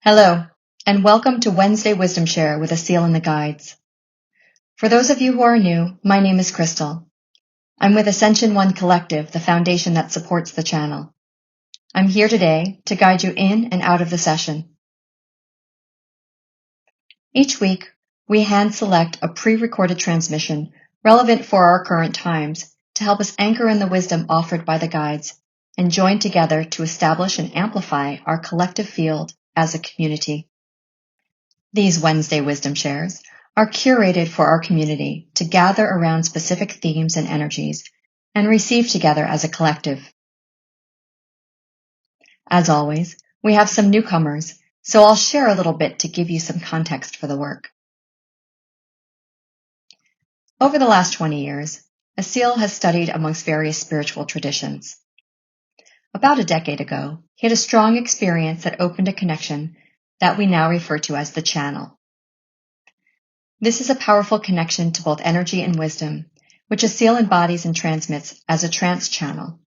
Hello, and welcome to Wednesday Wisdom Share with Asil the Guides. For those of you who are new, my name is Crystal. I'm with Ascension One Collective, the foundation that supports the channel. I'm here today to guide you in and out of the session. Each week, we hand select a pre-recorded transmission relevant for our current times to help us anchor in the wisdom offered by the guides and join together to establish and amplify our collective field as a community. These Wednesday Wisdom Shares are curated for our community to gather around specific themes and energies and receive together as a collective. As always, we have some newcomers, so I'll share a little bit to give you some context for the work. Over the last 20 years, Asil has studied amongst various spiritual traditions. About a decade ago, he had a strong experience that opened a connection that we now refer to as the channel. This is a powerful connection to both energy and wisdom, which Asil embodies and transmits as a trance channel.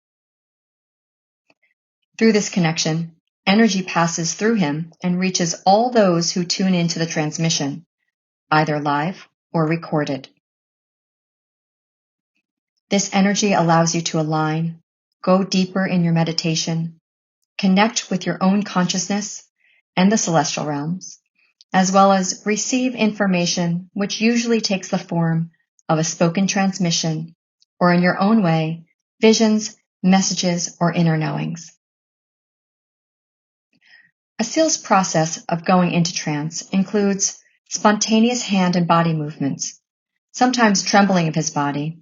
Through this connection, energy passes through him and reaches all those who tune into the transmission, either live or recorded. This energy allows you to align, go deeper in your meditation, connect with your own consciousness and the celestial realms, as well as receive information which usually takes the form of a spoken transmission, or in your own way, visions, messages, or inner knowings. Asil's process of going into trance includes spontaneous hand and body movements, sometimes trembling of his body,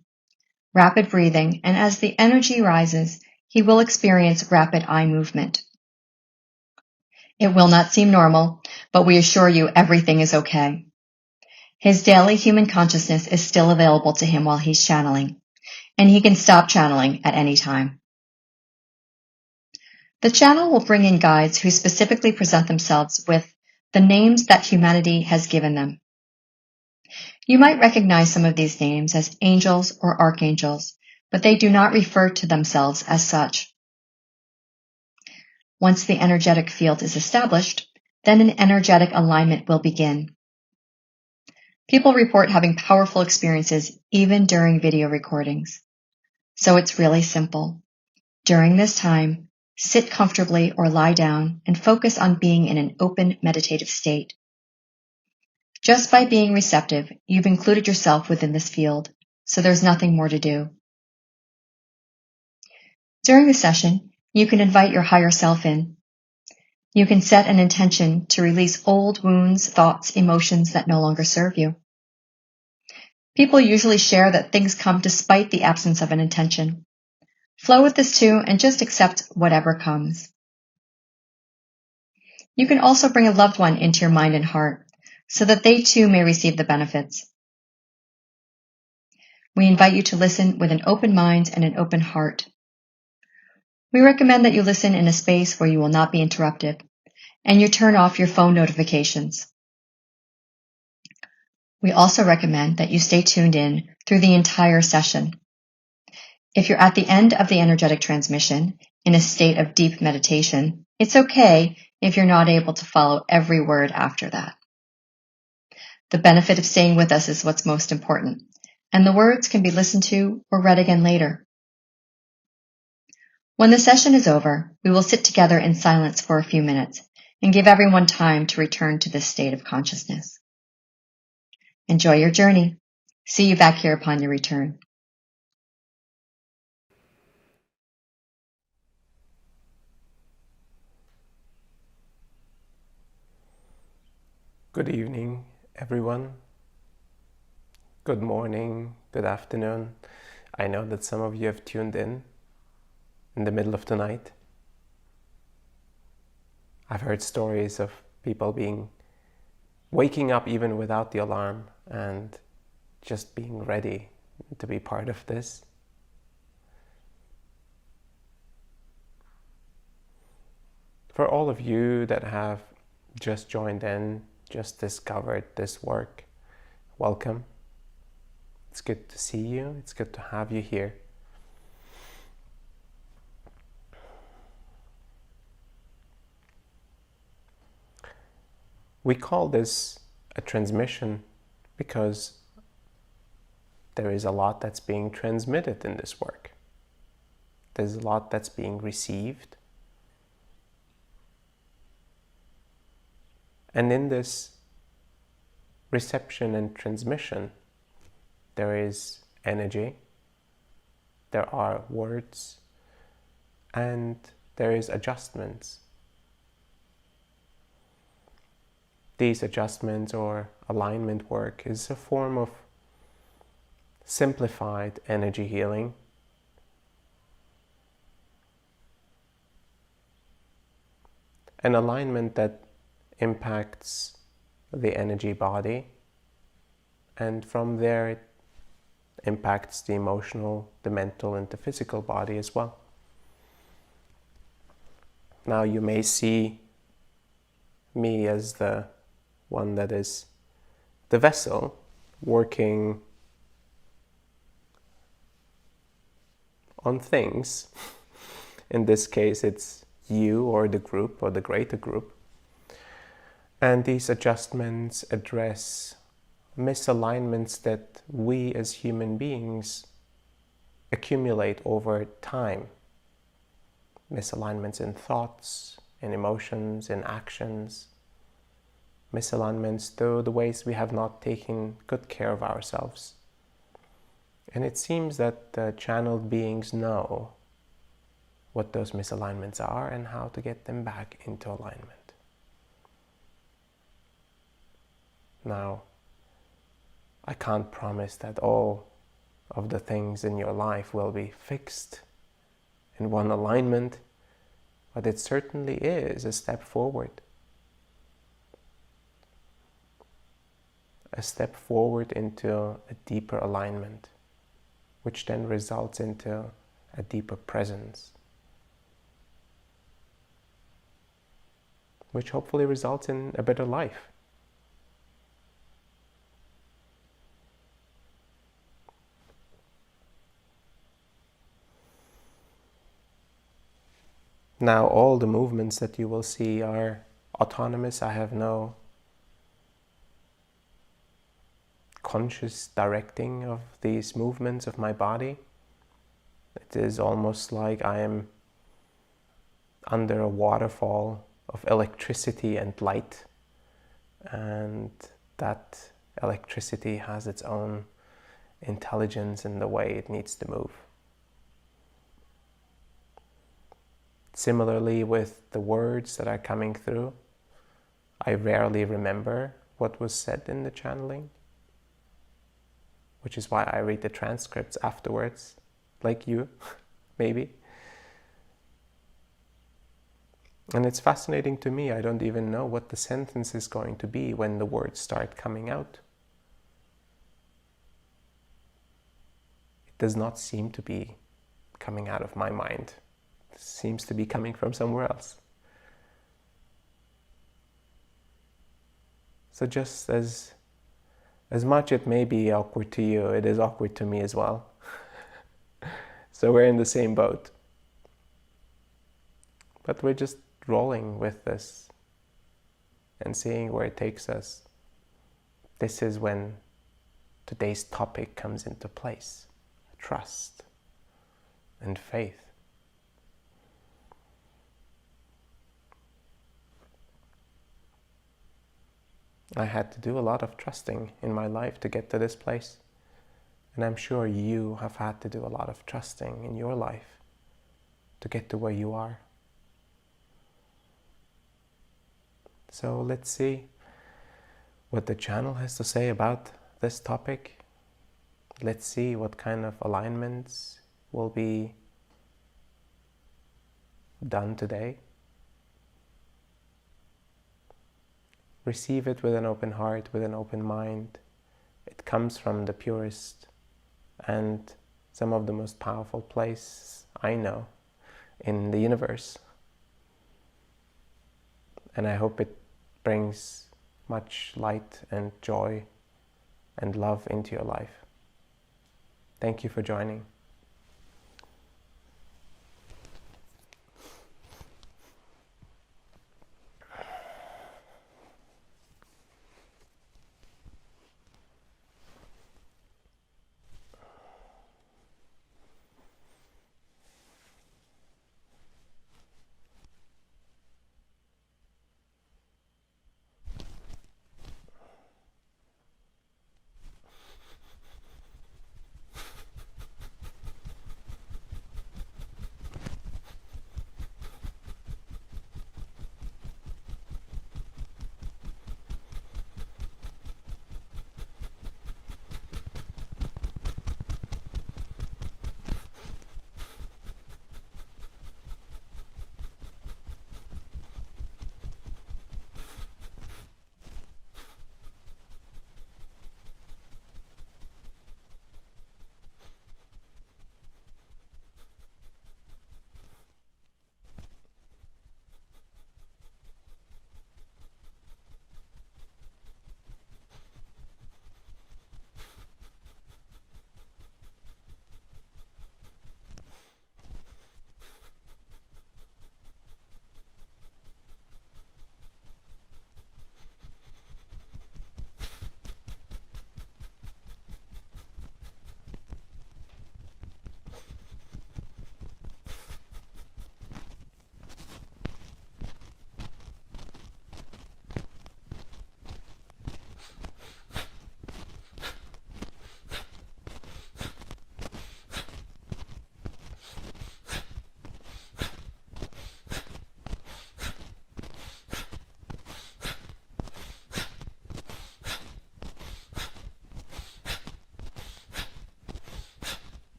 rapid breathing, and as the energy rises, he will experience rapid eye movement. It will not seem normal, but we assure you everything is okay. His daily human consciousness is still available to him while he's channeling, and he can stop channeling at any time. The channel will bring in guides who specifically present themselves with the names that humanity has given them. You might recognize some of these names as angels or archangels, but they do not refer to themselves as such. Once the energetic field is established, then an energetic alignment will begin. People report having powerful experiences even during video recordings. So it's really simple. During this time, sit comfortably or lie down and focus on being in an open meditative state. Just by being receptive, you've included yourself within this field, so there's nothing more to do. During the session, you can invite your higher self in. You can set an intention to release old wounds, thoughts, emotions that no longer serve you. People usually share that things come despite the absence of an intention. Flow with this too and just accept whatever comes. You can also bring a loved one into your mind and heart so that they too may receive the benefits. We invite you to listen with an open mind and an open heart. We recommend that you listen in a space where you will not be interrupted, and you turn off your phone notifications. We also recommend that you stay tuned in through the entire session. If you're at the end of the energetic transmission in a state of deep meditation, it's okay if you're not able to follow every word after that. The benefit of staying with us is what's most important, and the words can be listened to or read again later. When the session is over, we will sit together in silence for a few minutes and give everyone time to return to this state of consciousness. Enjoy your journey. See you back here upon your return. Good evening, everyone. Good morning, good afternoon. I know that some of you have tuned in. in the middle of the night. I've heard stories of people waking up even without the alarm and just being ready to be part of this. For all of you that have just joined in, just discovered this work, welcome. It's good to see you. It's good to have you here. We call this a transmission because there is a lot that's being transmitted in this work. There's a lot that's being received. And in this reception and transmission, there is energy, there are words, and there is adjustments. These adjustments or alignment work is a form of simplified energy healing. An alignment that impacts the energy body, and from there it impacts the emotional, the mental, and the physical body as well. Now you may see me as the one that is the vessel working on things. In this case, it's you or the group or the greater group. And these adjustments address misalignments that we as human beings accumulate over time. Misalignments in thoughts, in emotions, in actions. Misalignments through the ways we have not taken good care of ourselves. And it seems that the channeled beings know what those misalignments are and how to get them back into alignment. Now, I can't promise that all of the things in your life will be fixed in one alignment, but it certainly is a step forward. A step forward into a deeper alignment, which then results into a deeper presence, which hopefully results in a better life. Now, all the movements that you will see are autonomous. I have no conscious directing of these movements of my body. It is almost like I am under a waterfall of electricity and light, and that electricity has its own intelligence in the way it needs to move. Similarly, with the words that are coming through, I rarely remember what was said in the channeling, which is why I read the transcripts afterwards, like you, maybe. And it's fascinating to me. I don't even know what the sentence is going to be when the words start coming out. It does not seem to be coming out of my mind. It seems to be coming from somewhere else. So just as much it may be awkward to you, it is awkward to me as well. So we're in the same boat. But we're just rolling with this and seeing where it takes us. This is when today's topic comes into place. Trust and faith. I had to do a lot of trusting in my life to get to this place. And I'm sure you have had to do a lot of trusting in your life to get to where you are. So let's see what the channel has to say about this topic. Let's see what kind of alignments will be done today. Receive it with an open heart, with an open mind. It comes from the purest and some of the most powerful places I know in the universe. And I hope it brings much light and joy and love into your life. Thank you for joining.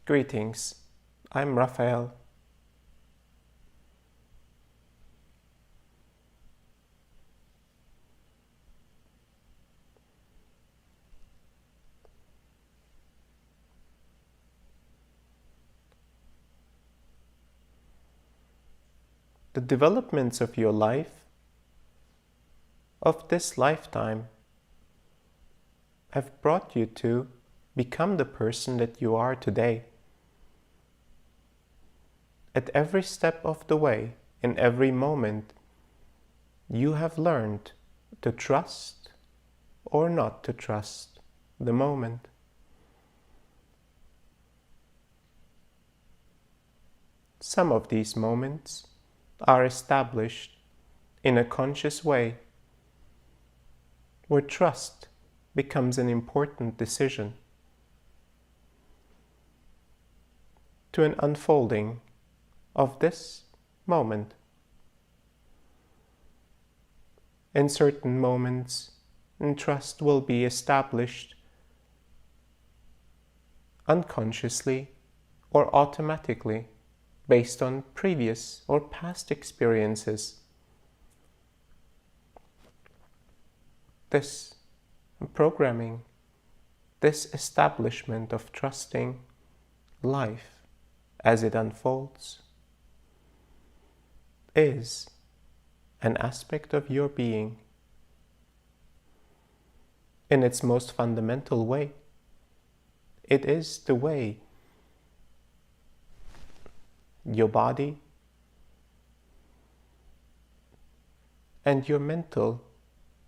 Greetings, I'm Raphael. The developments of your life, of this lifetime, have brought you to become the person that you are today. At every step of the way, in every moment, you have learned to trust or not to trust the moment. Some of these moments are established in a conscious way where trust becomes an important decision to an unfolding of this moment. In certain moments, trust will be established unconsciously or automatically based on previous or past experiences. This programming, this establishment of trusting life as it unfolds, is an aspect of your being. In its most fundamental way, it is the way your body and your mental,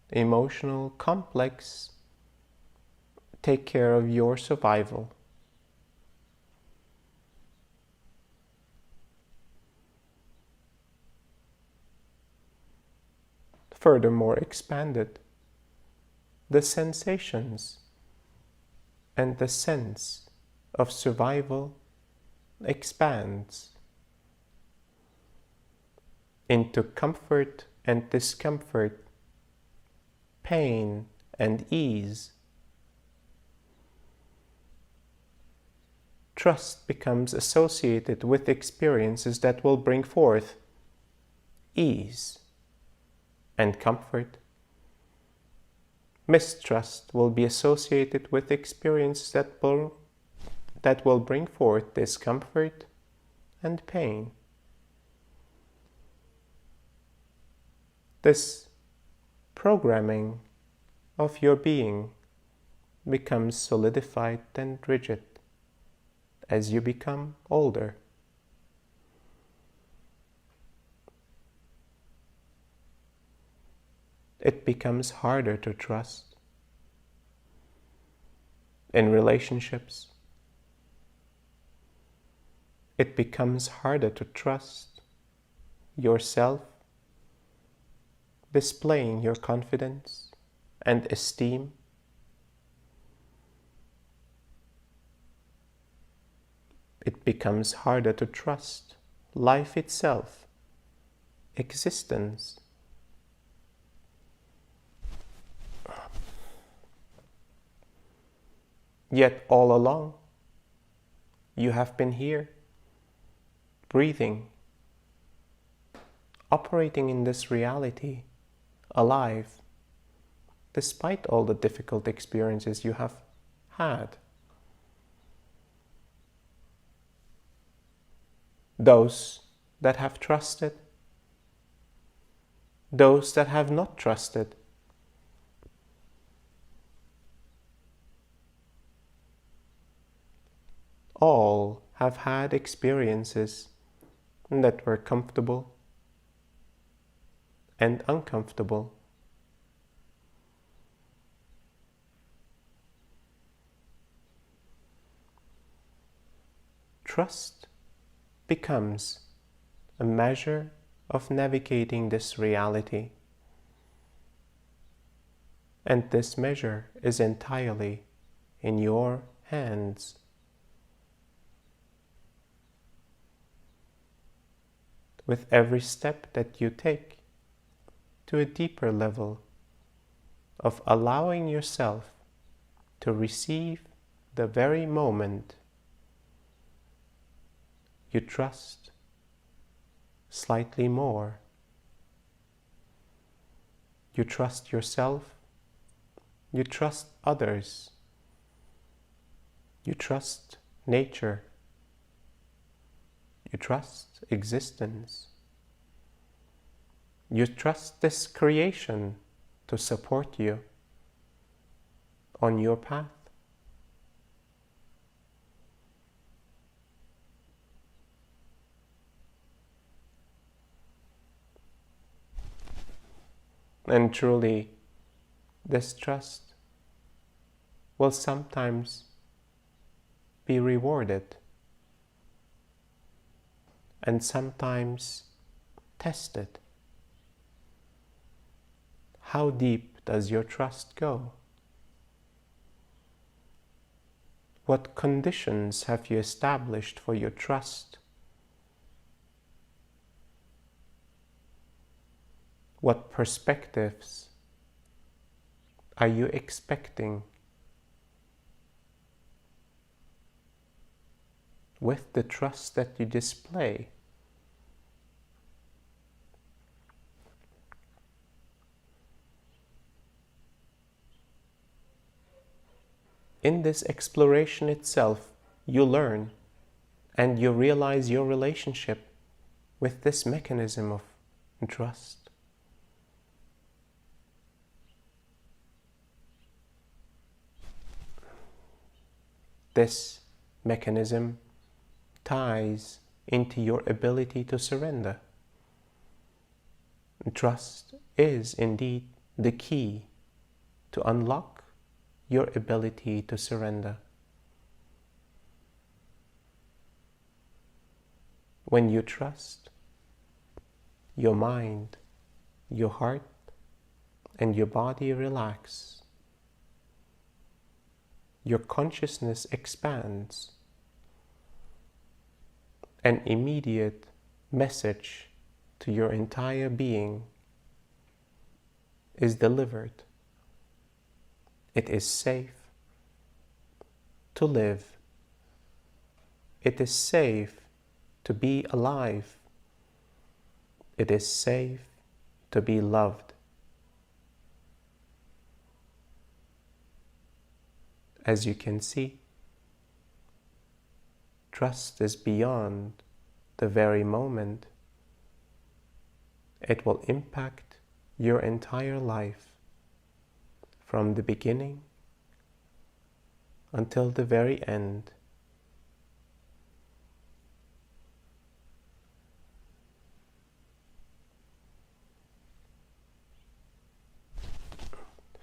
emotional complex take care of your survival. Furthermore expanded, the sensations and the sense of survival expands into comfort and discomfort, pain and ease. Trust becomes associated with experiences that will bring forth ease and comfort. Mistrust will be associated with experiences that will bring forth discomfort and pain. This programming of your being becomes solidified and rigid as you become older. It becomes harder to trust in relationships. It becomes harder to trust yourself, displaying your confidence and esteem. It becomes harder to trust life itself, existence. Yet all along, you have been here, breathing, operating in this reality, alive, despite all the difficult experiences you have had. Those that have trusted, those that have not trusted. All have had experiences that were comfortable and uncomfortable. Trust becomes a measure of navigating this reality, and this measure is entirely in your hands. With every step that you take to a deeper level of allowing yourself to receive the very moment you trust slightly more. You trust yourself, you trust others, you trust nature, you trust existence. You trust this creation to support you on your path. And truly, this trust will sometimes be rewarded and sometimes tested. How deep does your trust go? What conditions have you established for your trust? What perspectives are you expecting with the trust that you display? In this exploration itself, you learn and you realize your relationship with this mechanism of trust. This mechanism ties into your ability to surrender. Trust is indeed the key to unlock your ability to surrender. When you trust, your mind, your heart, and your body relax. Your consciousness expands. An immediate message to your entire being is delivered. It is safe to live. It is safe to be alive. It is safe to be loved. As you can see, trust is beyond the very moment. It will impact your entire life from the beginning until the very end.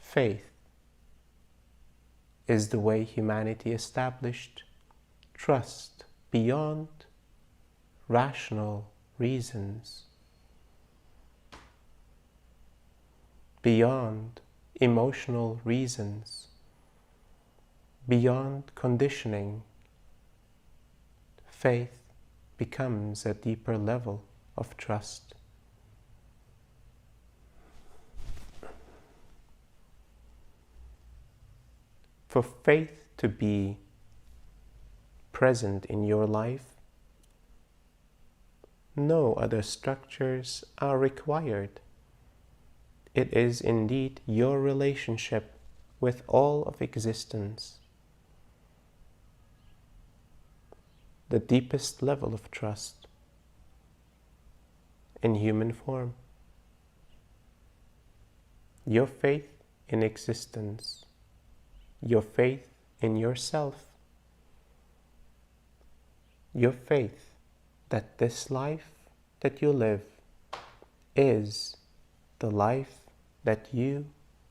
Faith is the way humanity established trust beyond rational reasons, beyond emotional reasons, beyond conditioning. Faith becomes a deeper level of trust. For faith to be present in your life, no other structures are required. It is indeed your relationship with all of existence, the deepest level of trust in human form. Your faith in existence, your faith in yourself, your faith that this life that you live is the life that you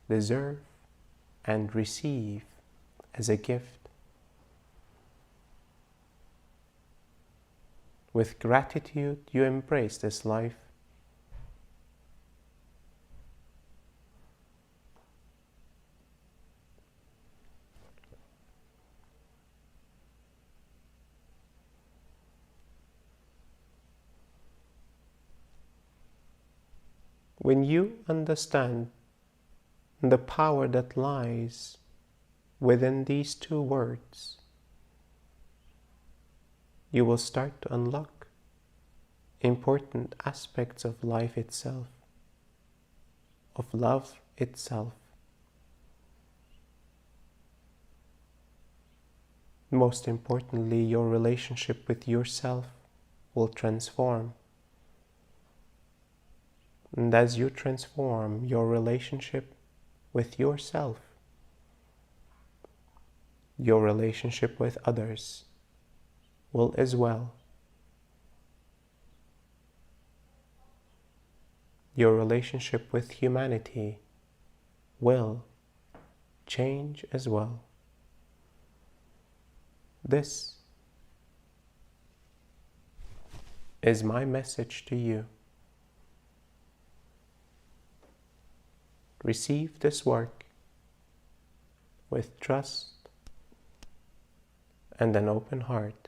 deserve and receive as a gift. With gratitude, you embrace this life. When you understand the power that lies within these two words, you will start to unlock important aspects of life itself, of love itself. Most importantly, your relationship with yourself will transform. And as you transform your relationship with yourself, your relationship with others will as well. Your relationship with humanity will change as well. This is my message to you. Receive this work with trust and an open heart.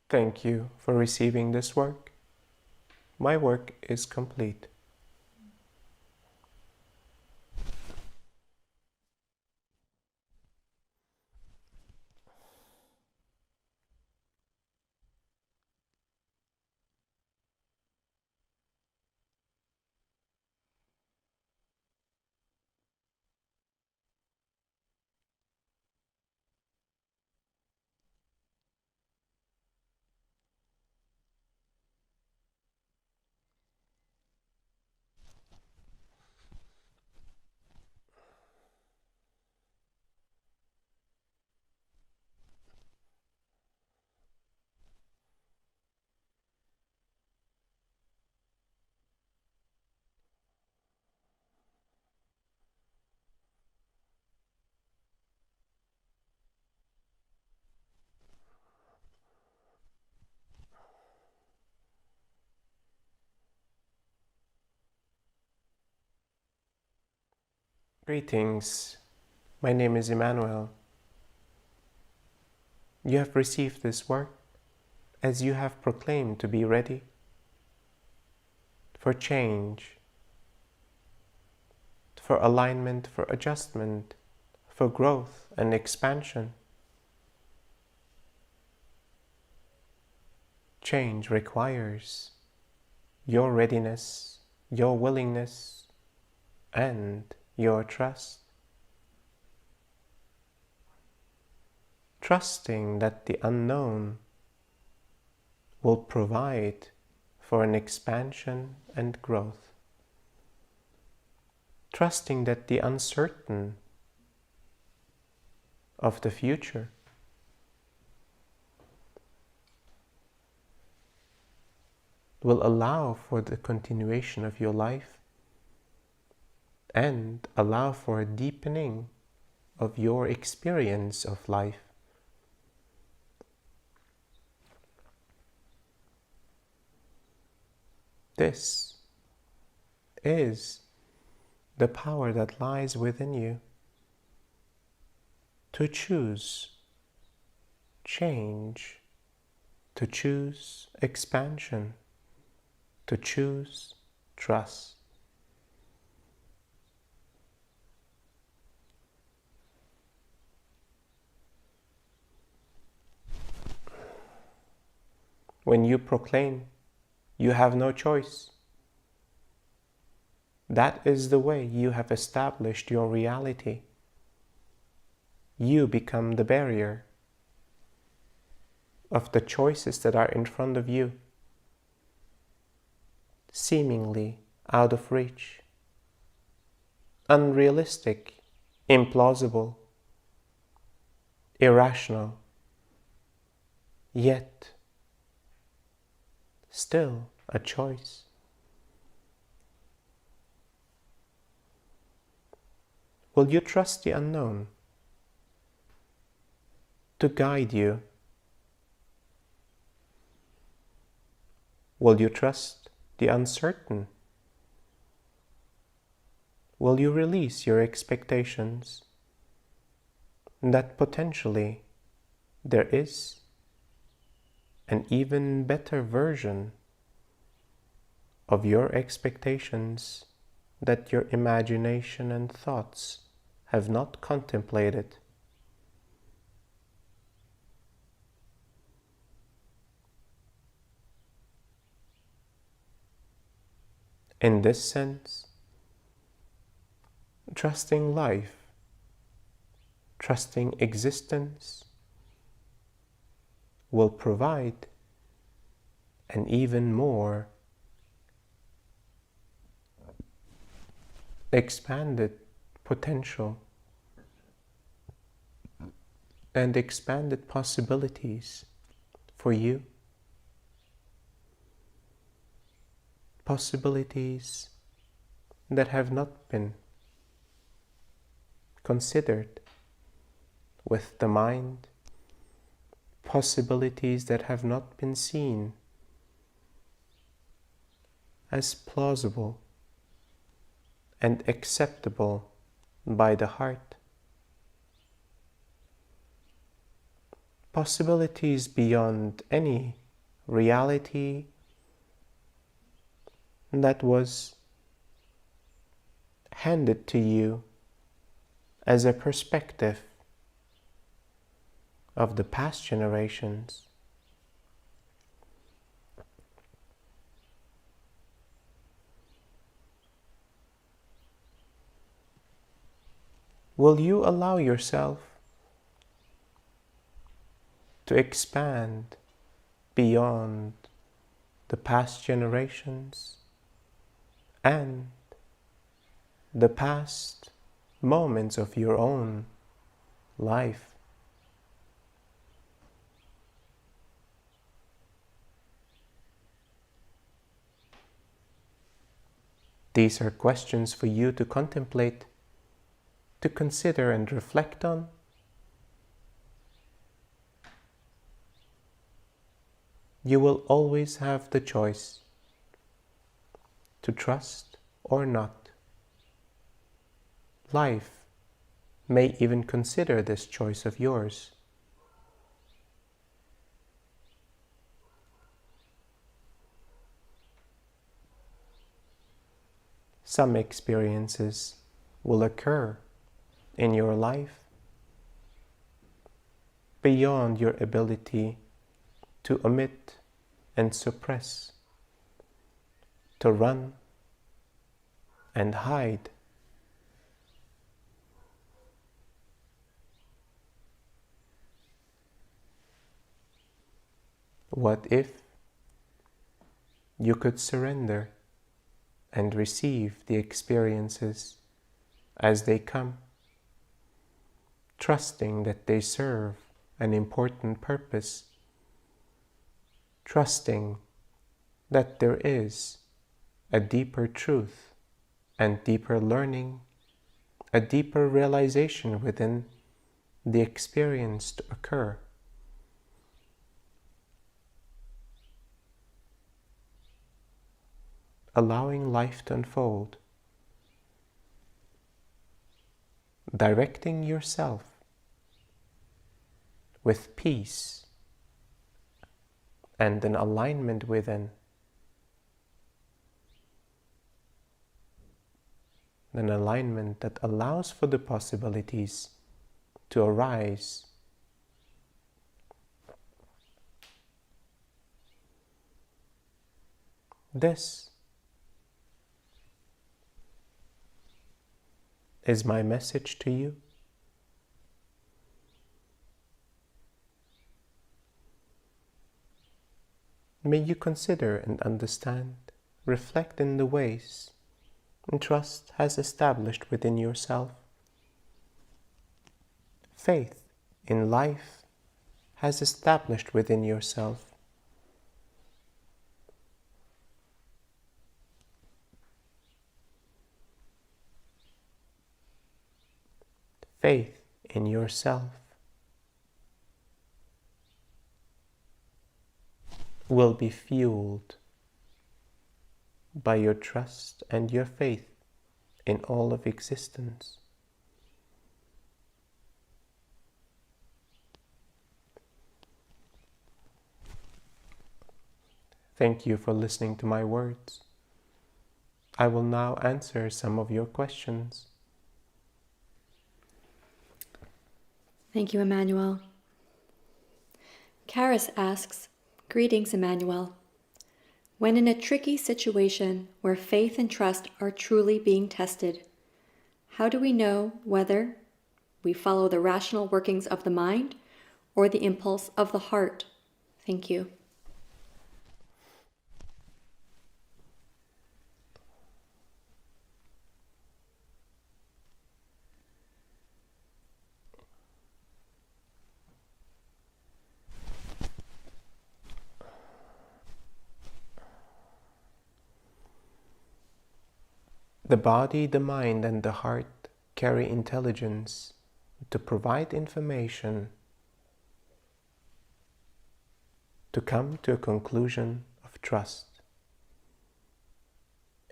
Thank you for receiving this work. My work is complete. Greetings. My name is Emmanuel. You have received this work as you have proclaimed to be ready for change, for alignment, for adjustment, for growth and expansion. Change requires your readiness, your willingness, and your trust. Trusting that the unknown will provide for an expansion and growth. Trusting that the uncertain of the future will allow for the continuation of your life and allow for a deepening of your experience of life. This is the power that lies within you to choose change, to choose expansion, to choose trust. When you proclaim you have no choice, that is the way you have established your reality. You become the barrier of the choices that are in front of you, seemingly out of reach, unrealistic, implausible, irrational, yet still a choice. Will you trust the unknown to guide you? Will you trust the uncertain? Will you release your expectations that potentially there is an even better version of your expectations that your imagination and thoughts have not contemplated? In this sense, trusting life, trusting existence, will provide an even more expanded potential and expanded possibilities for you. Possibilities that have not been considered with the mind, possibilities that have not been seen as plausible and acceptable by the heart. Possibilities beyond any reality that was handed to you as a perspective of the past generations. Will you allow yourself to expand beyond the past generations and the past moments of your own life? These are questions for you to contemplate, to consider and reflect on. You will always have the choice to trust or not. Life may even consider this choice of yours. Some experiences will occur in your life beyond your ability to omit and suppress, to run and hide. What if you could surrender and receive the experiences as they come, trusting that they serve an important purpose, trusting that there is a deeper truth and deeper learning, a deeper realization within the experience to occur. Allowing life to unfold, directing yourself with peace and an alignment within, an alignment that allows for the possibilities to arise. This is my message to you. May you consider and understand, reflect in the ways and trust has established within yourself. Faith in life has established within yourself. Faith in yourself will be fueled by your trust and your faith in all of existence. Thank you for listening to my words. I will now answer some of your questions. Thank you, Emmanuel. Karis asks, "Greetings, Emmanuel. When in a tricky situation where faith and trust are truly being tested, how do we know whether we follow the rational workings of the mind or the impulse of the heart? Thank you." The body, the mind, and the heart carry intelligence to provide information to come to a conclusion of trust.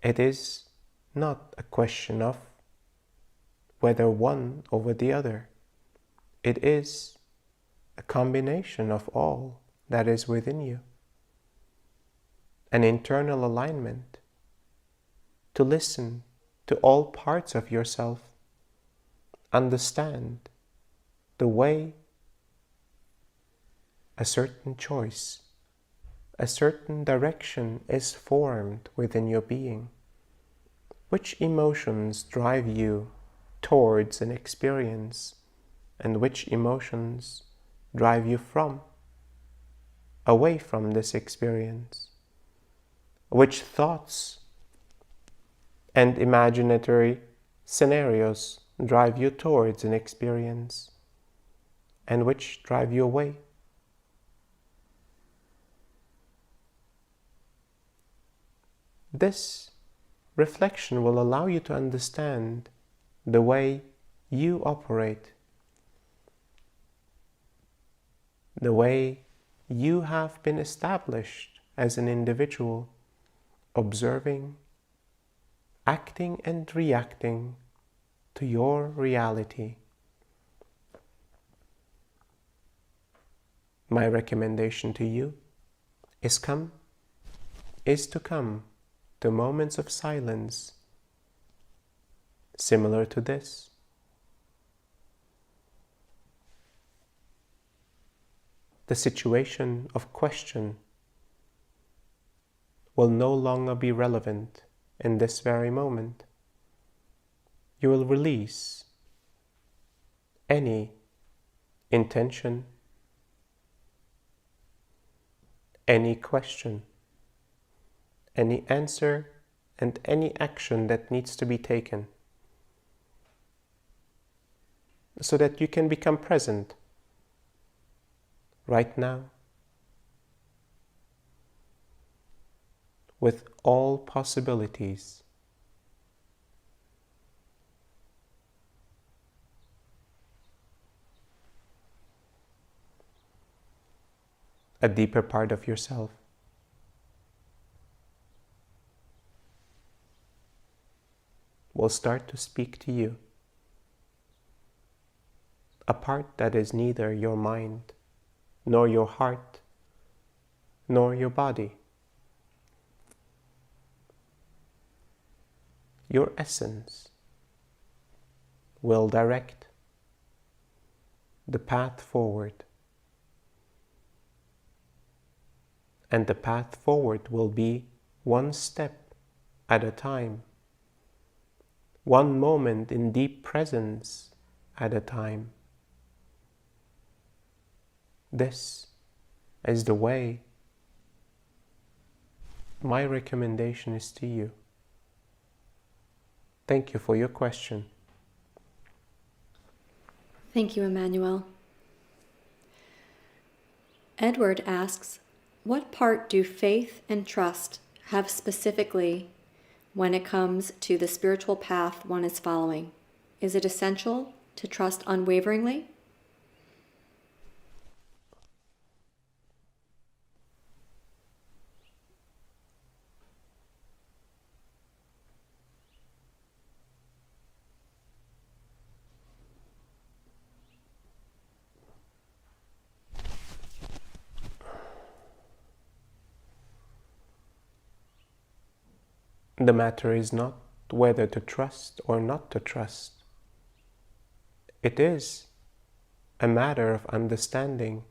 It is not a question of whether one over the other. It is a combination of all that is within you. an internal alignment, to listen to all parts of yourself, understand the way a certain choice, a certain direction is formed within your being. Which emotions drive you towards an experience, and which emotions drive you away from this experience? Which thoughts and imaginary scenarios drive you towards an experience, and which drive you away? This reflection will allow you to understand the way you operate, the way you have been established as an individual, observing, acting and reacting to your reality. My recommendation to you is to come to moments of silence similar to this. The situation of question will no longer be relevant in this very moment. You will release any intention, any question, any answer, and any action that needs to be taken, so that you can become present right now with all possibilities. A deeper part of yourself will start to speak to you. A part that is neither your mind, nor your heart, nor your body. Your essence will direct the path forward. And the path forward will be one step at a time, one moment in deep presence at a time. This is the way. My recommendation is to you. Thank you for your question. Thank you, Emmanuel. Edward asks, what part do faith and trust have specifically when it comes to the spiritual path one is following? Is it essential to trust unwaveringly? The matter is not whether to trust or not to trust. It is a matter of understanding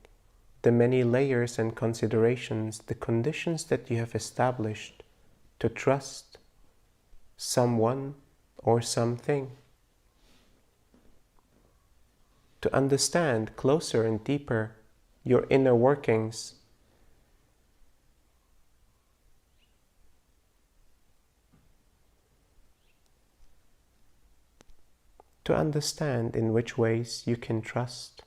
the many layers and considerations, the conditions that you have established to trust someone or something. To understand closer and deeper your inner workings. To understand in which ways you can trust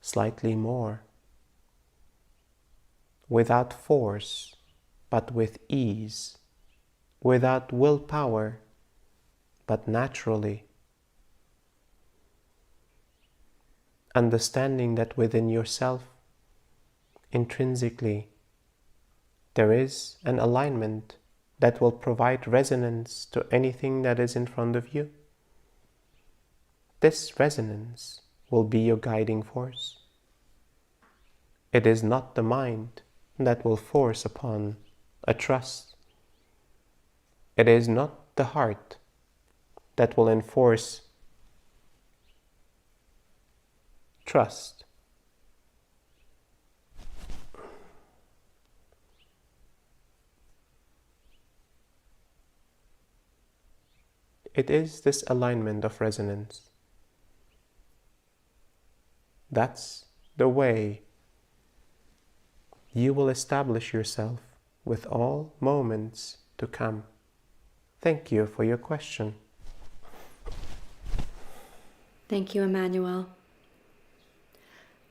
slightly more, without force, but with ease, without willpower, but naturally. Understanding that within yourself, intrinsically, there is an alignment that will provide resonance to anything that is in front of you. This resonance will be your guiding force. It is not the mind that will force upon a trust. It is not the heart that will enforce trust. It is this alignment of resonance. That's the way you will establish yourself with all moments to come. Thank you for your question. Thank you, Emmanuel.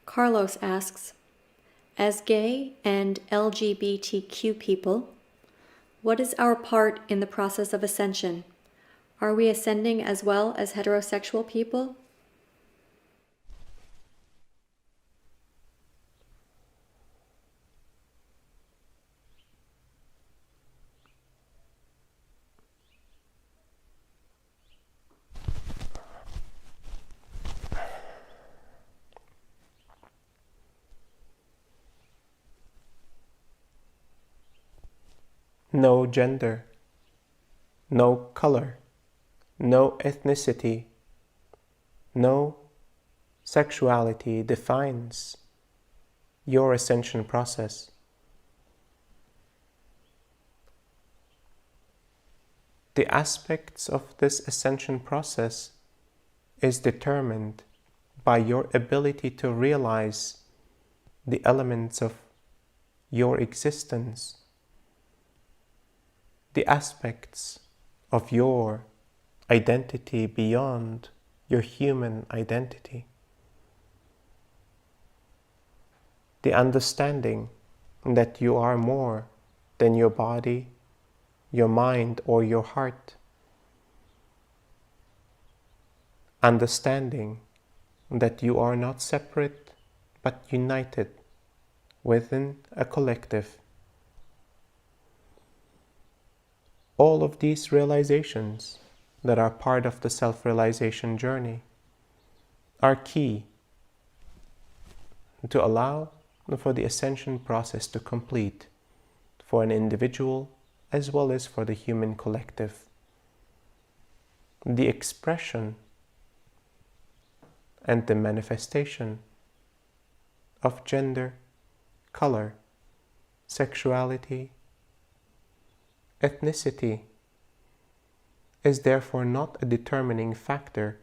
Carlos asks, as gay and LGBTQ people, what is our part in the process of ascension? Are we ascending as well as heterosexual people? No gender, no color, no ethnicity, no sexuality defines your ascension process. The aspects of this ascension process is determined by your ability to realize the elements of your existence, the aspects of your identity beyond your human identity, the understanding that you are more than your body, your mind, or your heart, understanding that you are not separate but united within a collective. All of these realizations that are part of the self-realization journey are key to allow for the ascension process to complete for an individual as well as for the human collective. The expression and the manifestation of gender, color, sexuality, ethnicity is therefore not a determining factor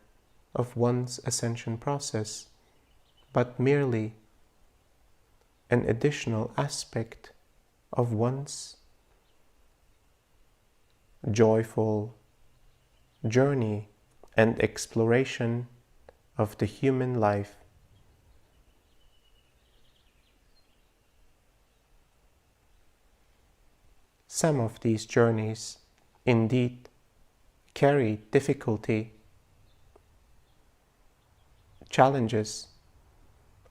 of one's ascension process, but merely an additional aspect of one's joyful journey and exploration of the human life. Some of these journeys indeed carry difficulty, challenges,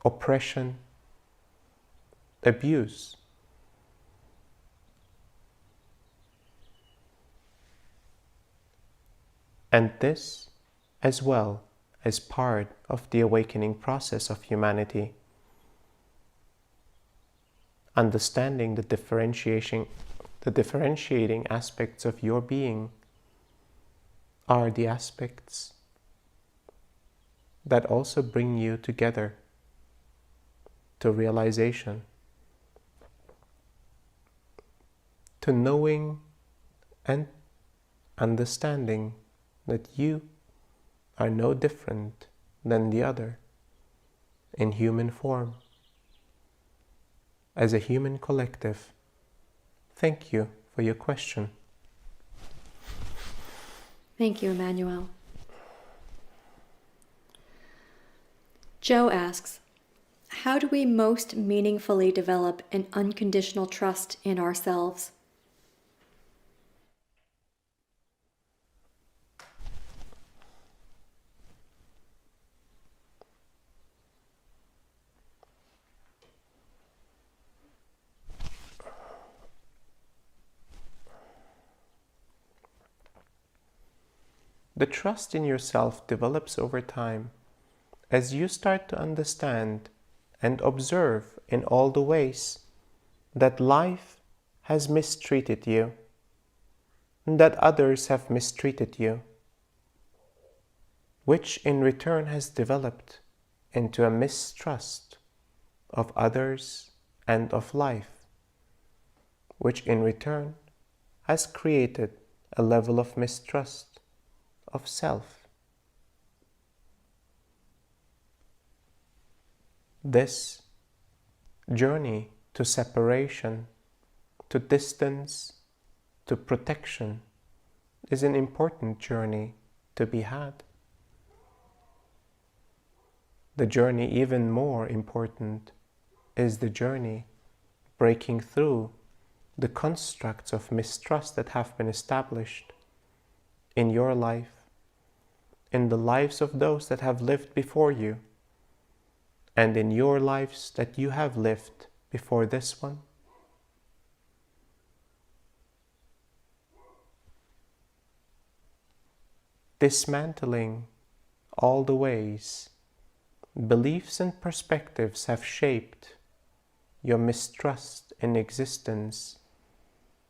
oppression, abuse. And this as well as part of the awakening process of humanity. Understanding the differentiating aspects of your being are the aspects that also bring you together to realization, to knowing and understanding that you are no different than the other in human form. As a human collective, thank you for your question. Thank you, Emmanuel. Joe asks, how do we most meaningfully develop an unconditional trust in ourselves? The trust in yourself develops over time as you start to understand and observe in all the ways that life has mistreated you, and that others have mistreated you, which in return has developed into a mistrust of others and of life, which in return has created a level of mistrust of self. This journey to separation, to distance, to protection is an important journey to be had. The journey even more important is the journey breaking through the constructs of mistrust that have been established in your life, in the lives of those that have lived before you, and in your lives that you have lived before this one. Dismantling all the ways beliefs and perspectives have shaped your mistrust in existence,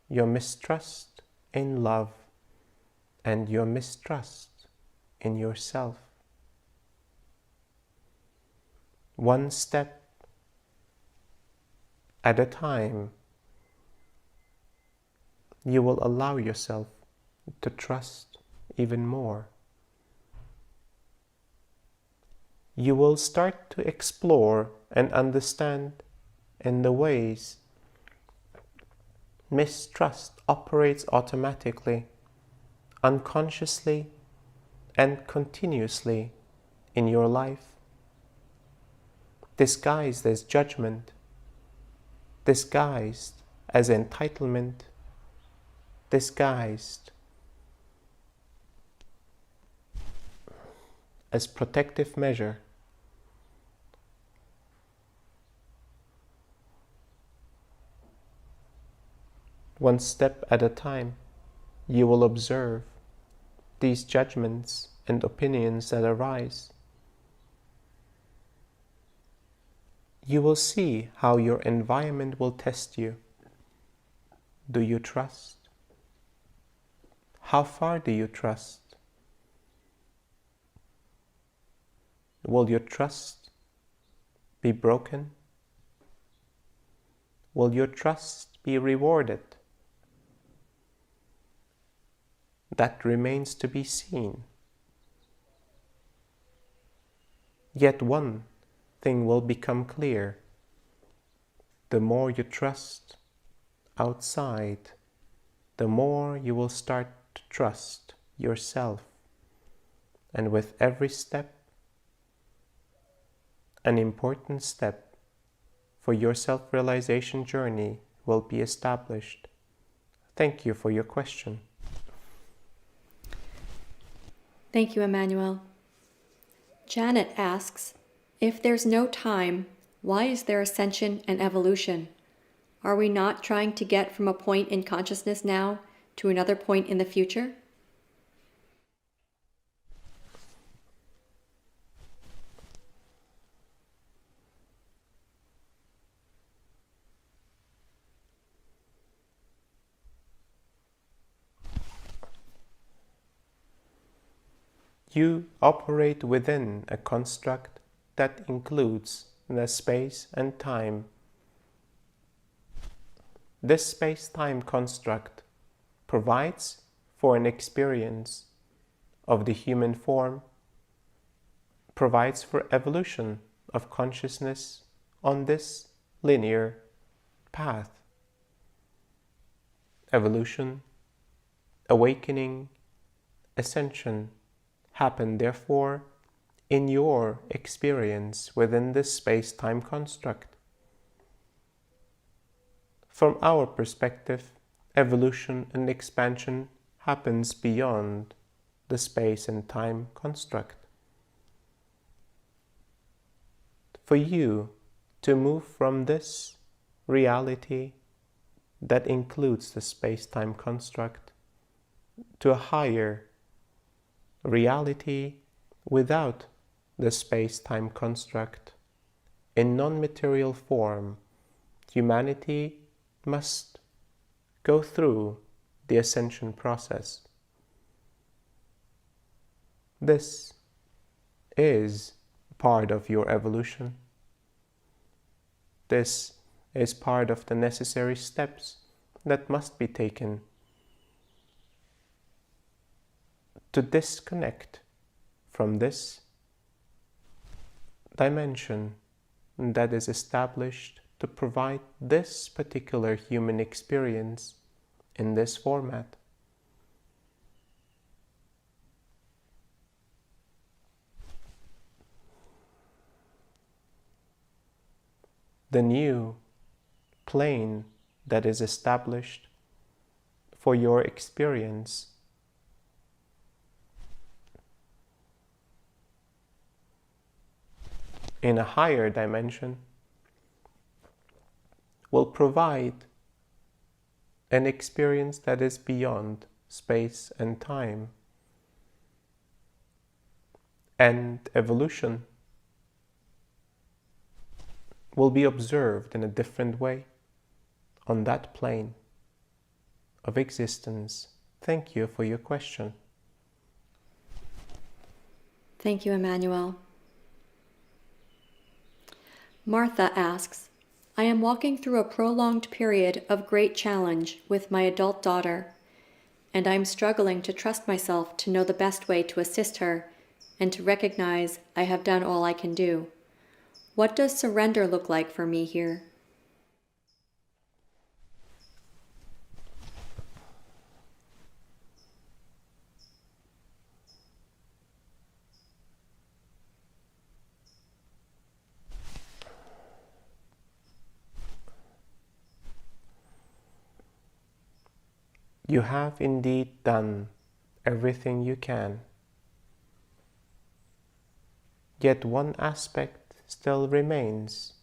your mistrust in love, and your mistrust in yourself. One step at a time, you will allow yourself to trust even more. You will start to explore and understand in the ways mistrust operates automatically, unconsciously, and continuously in your life, disguised as judgment, disguised as entitlement, disguised as protective measure. One step at a time, you will observe these judgments and opinions that arise. You will see how your environment will test you. Do you trust? How far do you trust? Will your trust be broken? Will your trust be rewarded? That remains to be seen. Yet one thing will become clear. The more you trust outside, the more you will start to trust yourself. And with every step, an important step for your self-realization journey will be established. Thank you for your question. Thank you, Emmanuel. Janet asks, if there's no time, why is there ascension and evolution? Are we not trying to get from a point in consciousness now to another point in the future? You operate within a construct that includes the space and time. This space-time construct provides for an experience of the human form, provides for evolution of consciousness on this linear path. Evolution, awakening, ascension happen, therefore, in your experience within this space-time construct. From our perspective, evolution and expansion happens beyond the space and time construct. For you to move from this reality that includes the space-time construct to a higher reality without the space-time construct, in non-material form, humanity must go through the ascension process. This is part of your evolution. This is part of the necessary steps that must be taken to disconnect from this dimension that is established to provide this particular human experience in this format. The new plane that is established for your experience in a higher dimension will provide an experience that is beyond space and time, and evolution will be observed in a different way on that plane of existence. Thank you for your question. Thank you, Emmanuel. Martha asks, I am walking through a prolonged period of great challenge with my adult daughter, and I'm struggling to trust myself to know the best way to assist her and to recognize I have done all I can do. What does surrender look like for me here? You have indeed done everything you can. Yet one aspect still remains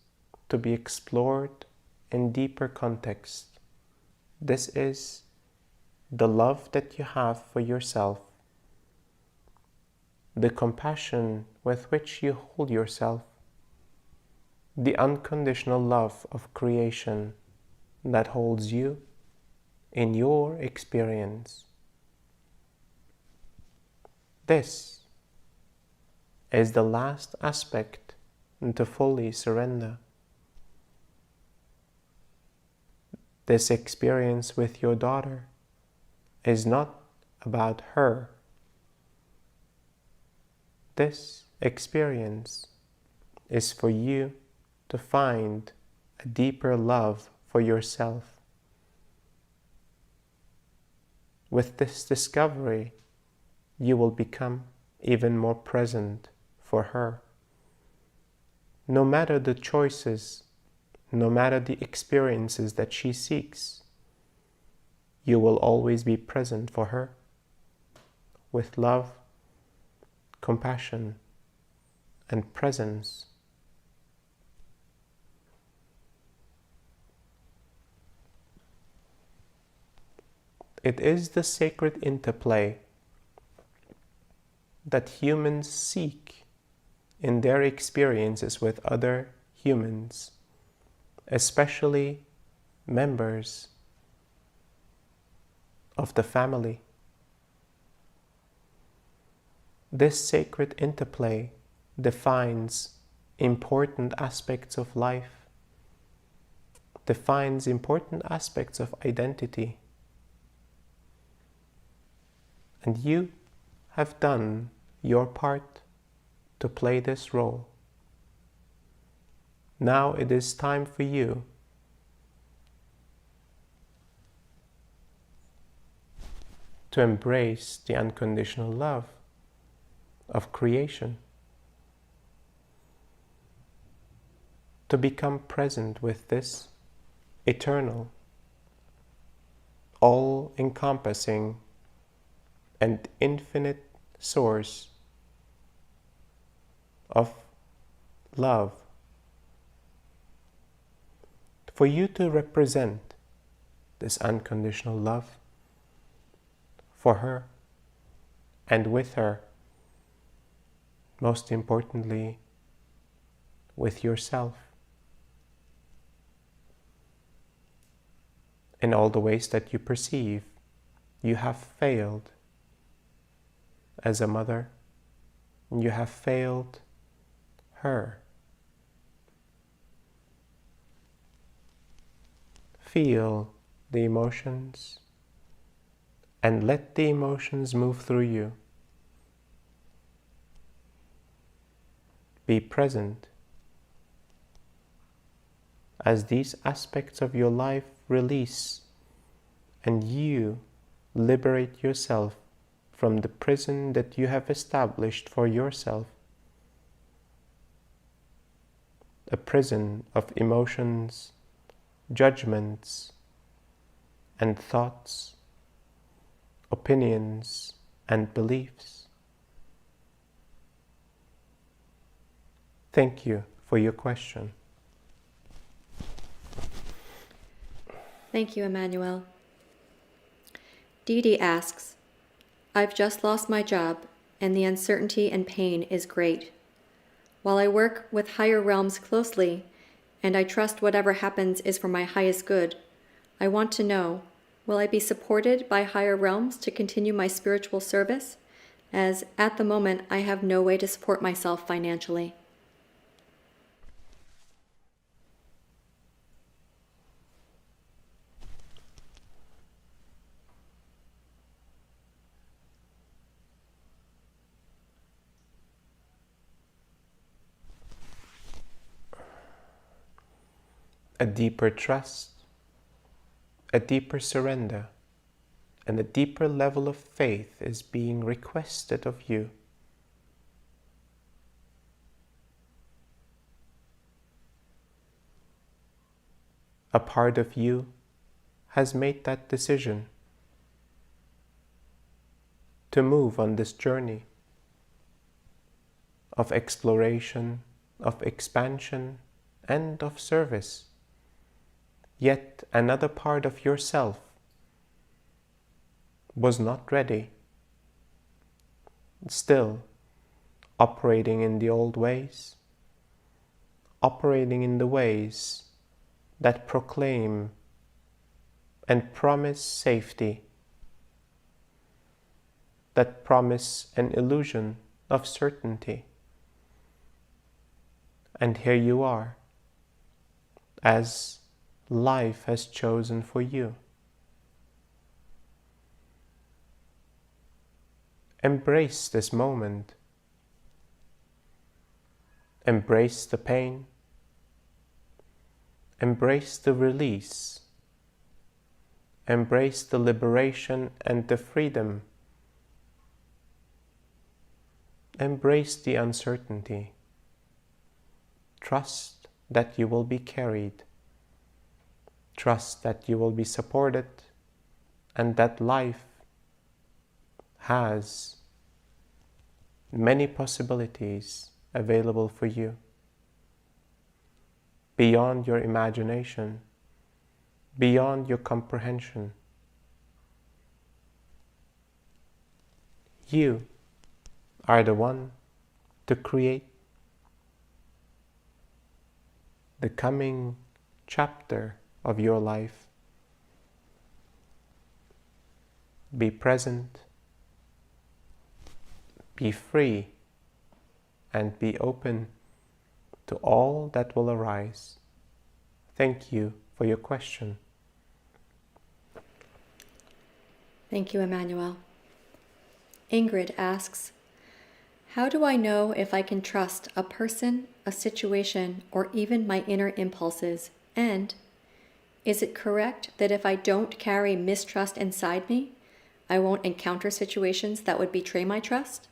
to be explored in deeper context. This is the love that you have for yourself, the compassion with which you hold yourself, the unconditional love of creation that holds you in your experience. This is the last aspect to fully surrender. This experience with your daughter is not about her. This experience is for you to find a deeper love for yourself. With this discovery, you will become even more present for her. No matter the choices, no matter the experiences that she seeks, you will always be present for her with love, compassion, and presence. It is the sacred interplay that humans seek in their experiences with other humans, especially members of the family. This sacred interplay defines important aspects of life, defines important aspects of identity. And you have done your part to play this role. Now it is time for you to embrace the unconditional love of creation, to become present with this eternal, all-encompassing and infinite source of love. For you to represent this unconditional love for her and with her, most importantly, with yourself. in all the ways that you perceive, you have failed as a mother, and you have failed her. Feel the emotions and let the emotions move through you. Be present as these aspects of your life release and you liberate yourself from the prison that you have established for yourself. A prison of emotions, judgments, and thoughts, opinions, and beliefs. Thank you for your question. Thank you, Emmanuel. Dee Dee asks, I've just lost my job, and the uncertainty and pain is great. While I work with higher realms closely, and I trust whatever happens is for my highest good, I want to know, will I be supported by higher realms to continue my spiritual service, as at the moment I have no way to support myself financially? A deeper trust, a deeper surrender, and a deeper level of faith is being requested of you. A part of you has made that decision to move on this journey of exploration, of expansion, and of service. Yet another part of yourself was not ready, still operating in the old ways, operating in the ways that proclaim and promise safety, that promise an illusion of certainty. And here you are, as life has chosen for you. Embrace this moment. Embrace the pain. Embrace the release. Embrace the liberation and the freedom. Embrace the uncertainty. Trust that you will be carried. Trust that you will be supported, and that life has many possibilities available for you, beyond your imagination, beyond your comprehension. You are the one to create the coming chapter of your life. Be present, be free, and be open to all that will arise. Thank you for your question. Thank you, Emmanuel. Ingrid asks, how do I know if I can trust a person, a situation, or even my inner impulses? And is it correct that if I don't carry mistrust inside me, I won't encounter situations that would betray my trust?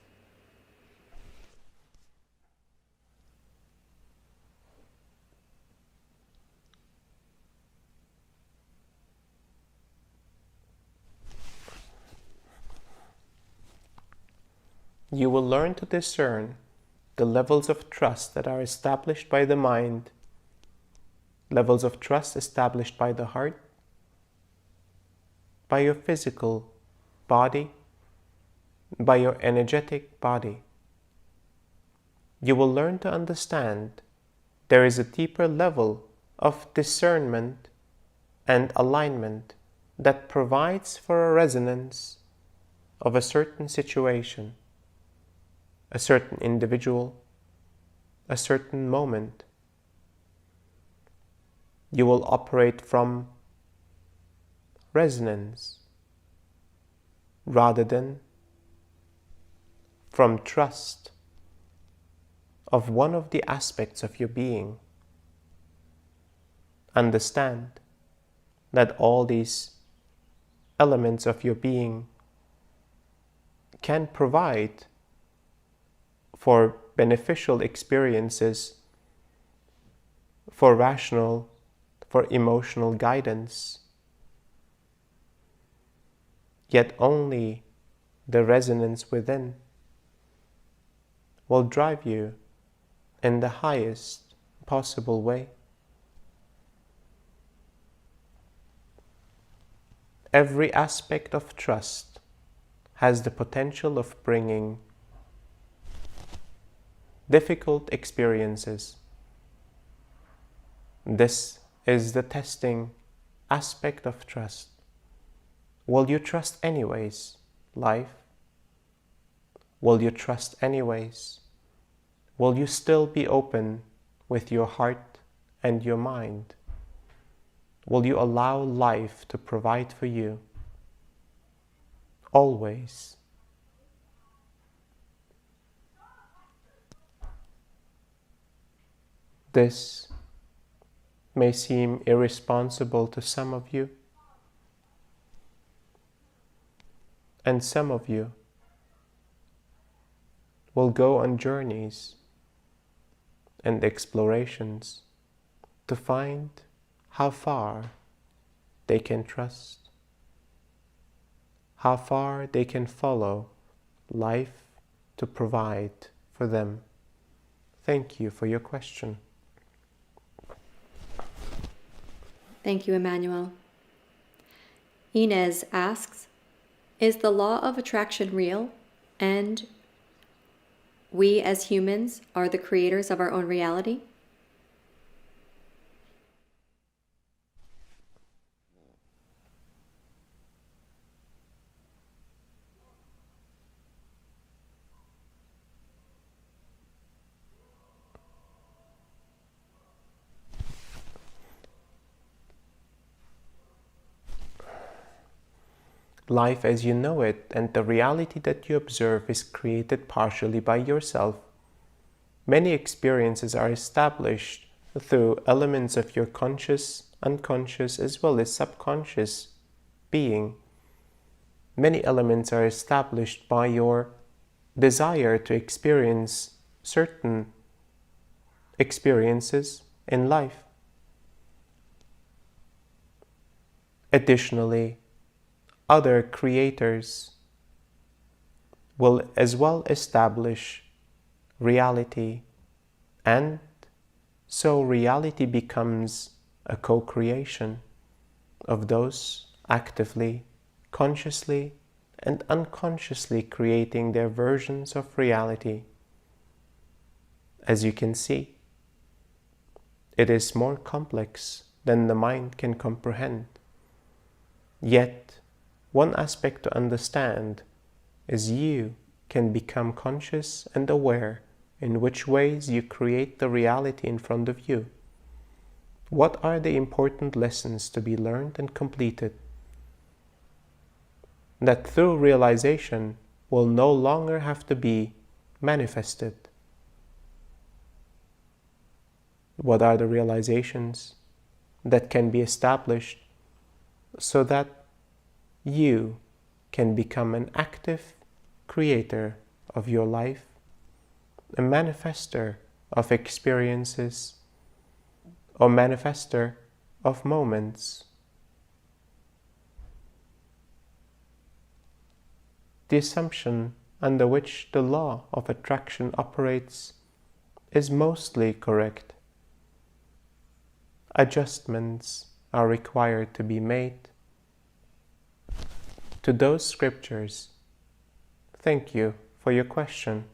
You will learn to discern the levels of trust that are established by the mind, levels of trust established by the heart, by your physical body, by your energetic body. You will learn to understand there is a deeper level of discernment and alignment that provides for a resonance of a certain situation, a certain individual, a certain moment. You will operate from resonance rather than from trust of one of the aspects of your being. Understand that all these elements of your being can provide for beneficial experiences, for rational, for emotional guidance. Yet only the resonance within will drive you in the highest possible way. Every aspect of trust has the potential of bringing difficult experiences. This is the testing aspect of trust. Will you trust anyways, life? Will you trust anyways? Will you still be open with your heart and your mind? Will you allow life to provide for you? Always. This may seem irresponsible to some of you, and some of you will go on journeys and explorations to find how far they can trust, how far they can follow life to provide for them. Thank you for your question. Thank you, Emmanuel. Inez asks, is the law of attraction real, and we as humans are the creators of our own reality? Life as you know it and the reality that you observe is created partially by yourself. Many experiences are established through elements of your conscious, unconscious, as well as subconscious being. Many elements are established by your desire to experience certain experiences in life. Additionally, other creators will as well establish reality, and so reality becomes a co-creation of those actively, consciously, and unconsciously creating their versions of reality. As you can see, it is more complex than the mind can comprehend. Yet, one aspect to understand is you can become conscious and aware in which ways you create the reality in front of you. What are the important lessons to be learned and completed that through realization will no longer have to be manifested? What are the realizations that can be established so that you can become an active creator of your life, a manifester of experiences, or manifester of moments? The assumption under which the law of attraction operates is mostly correct. Adjustments are required to be made to those scriptures. Thank you for your question.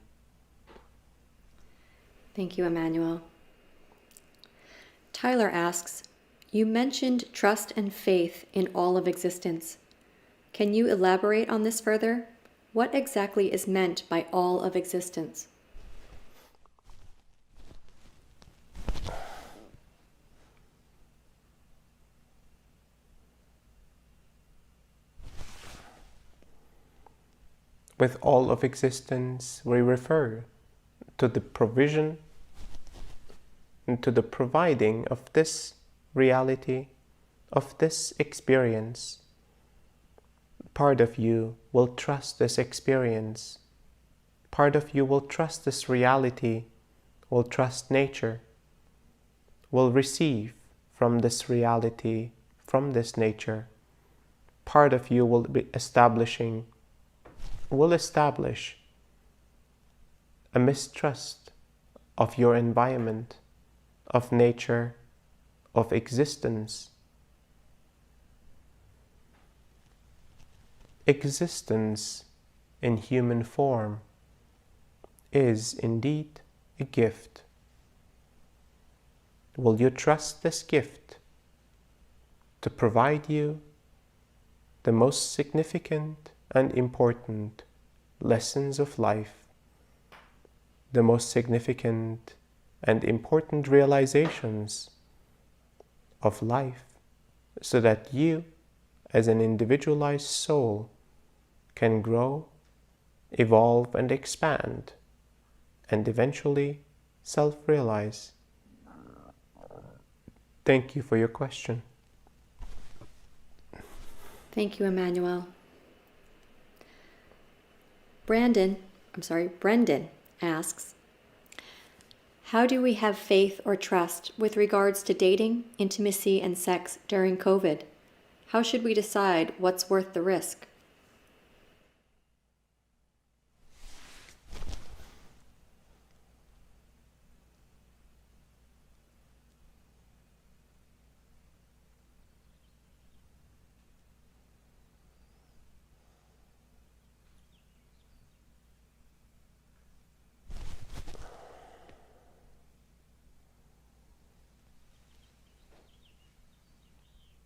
Thank you, Emmanuel. Tyler asks, You mentioned trust and faith in all of existence. Can you elaborate on this further? What exactly is meant by all of existence? With all of existence, we refer to the provision and to the providing of this reality, of this experience. Part of you will trust this experience. Part of you will trust this reality, will trust nature, will receive from this reality, from this nature. Part of you will establish a mistrust of your environment, of nature, of existence. Existence in human form is indeed a gift. Will you trust this gift to provide you the most significant and important lessons of life, the most significant and important realizations of life, so that you, as an individualized soul, can grow, evolve, and expand, and eventually self-realize? Thank you for your question. Thank you, Emmanuel. Brendan asks, how do we have faith or trust with regards to dating, intimacy, and sex during COVID? How should we decide what's worth the risk?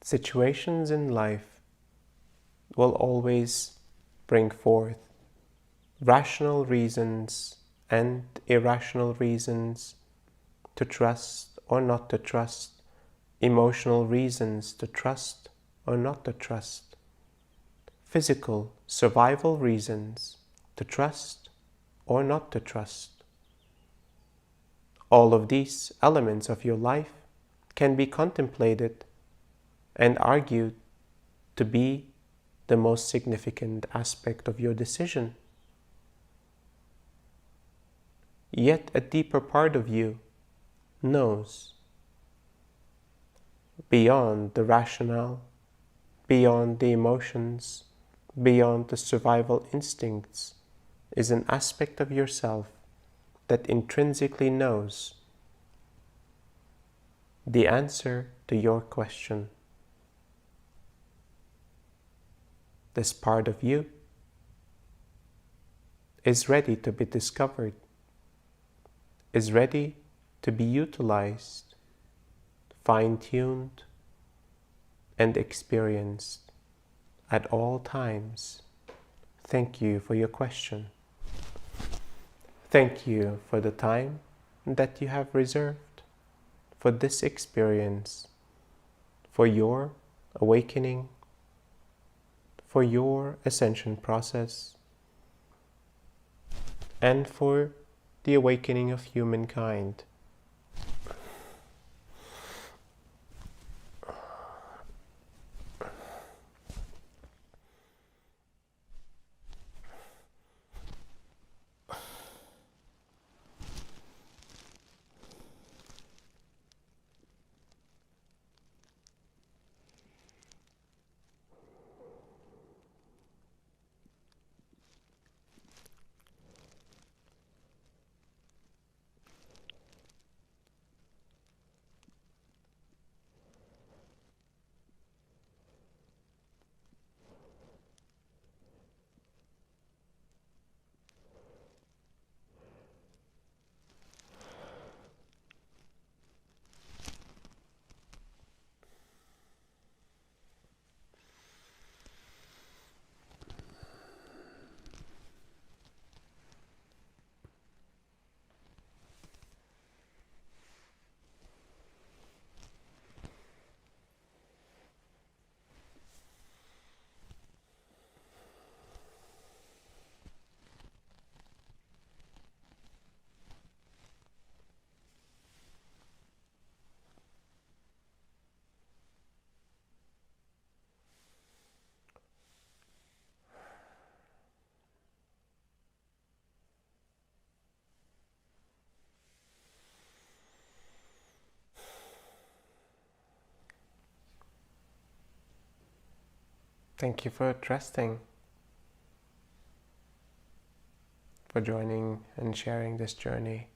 Situations in life will always bring forth rational reasons and irrational reasons to trust or not to trust, emotional reasons to trust or not to trust, physical survival reasons to trust or not to trust. All of these elements of your life can be contemplated and argued to be the most significant aspect of your decision. Yet a deeper part of you knows, beyond the rationale, beyond the emotions, beyond the survival instincts, is an aspect of yourself that intrinsically knows the answer to your question. This part of you is ready to be discovered, is ready to be utilized, fine-tuned, and experienced at all times. Thank you for your question. Thank you for the time that you have reserved for this experience, for your awakening, for your ascension process, and for the awakening of humankind. Thank you for trusting, for joining and sharing this journey.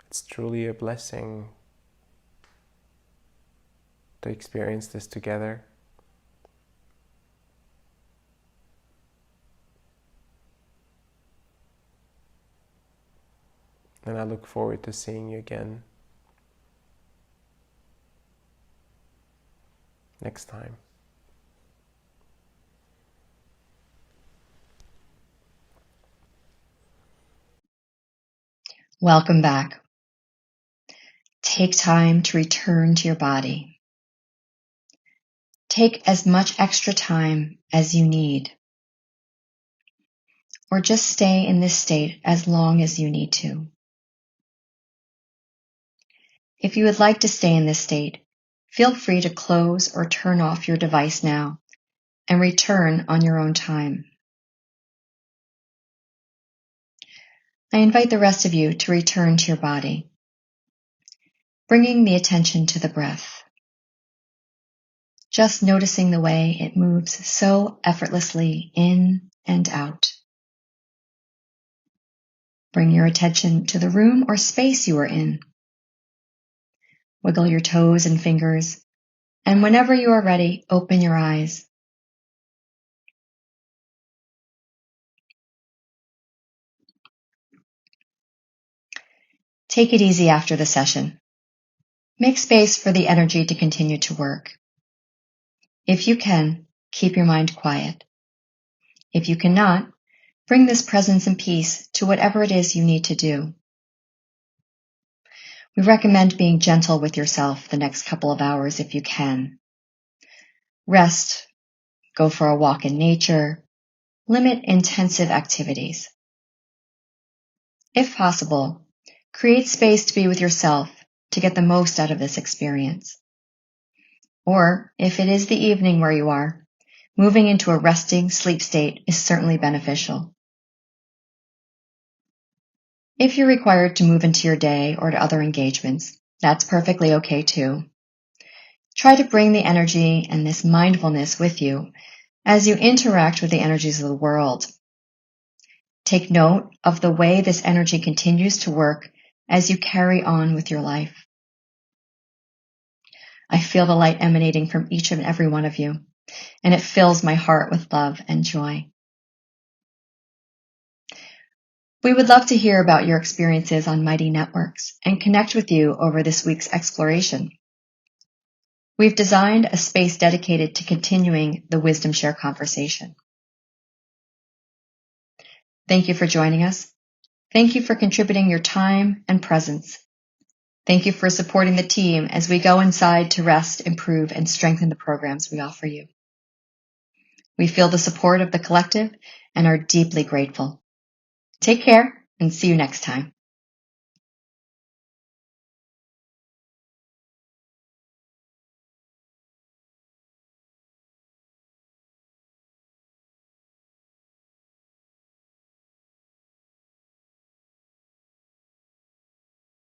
It's truly a blessing to experience this together. And I look forward to seeing you again next time. Welcome back. Take time to return to your body. Take as much extra time as you need, or just stay in this state as long as you need to. If you would like to stay in this state, feel free to close or turn off your device now and return on your own time. I invite the rest of you to return to your body, bringing the attention to the breath, just noticing the way it moves so effortlessly in and out. Bring your attention to the room or space you are in. Wiggle your toes and fingers, and whenever you are ready, open your eyes. Take it easy after the session. Make space for the energy to continue to work. If you can, keep your mind quiet. If you cannot, bring this presence and peace to whatever it is you need to do. We recommend being gentle with yourself the next couple of hours if you can. Rest, go for a walk in nature, limit intensive activities. If possible, create space to be with yourself to get the most out of this experience. Or, if it is the evening where you are, moving into a resting sleep state is certainly beneficial. If you're required to move into your day or to other engagements, that's perfectly okay too. Try to bring the energy and this mindfulness with you as you interact with the energies of the world. Take note of the way this energy continues to work as you carry on with your life. I feel the light emanating from each and every one of you, and it fills my heart with love and joy. We would love to hear about your experiences on Mighty Networks and connect with you over this week's exploration. We've designed a space dedicated to continuing the Wisdom Share conversation. Thank you for joining us. Thank you for contributing your time and presence. Thank you for supporting the team as we go inside to rest, improve, and strengthen the programs we offer you. We feel the support of the collective and are deeply grateful. Take care and see you next time.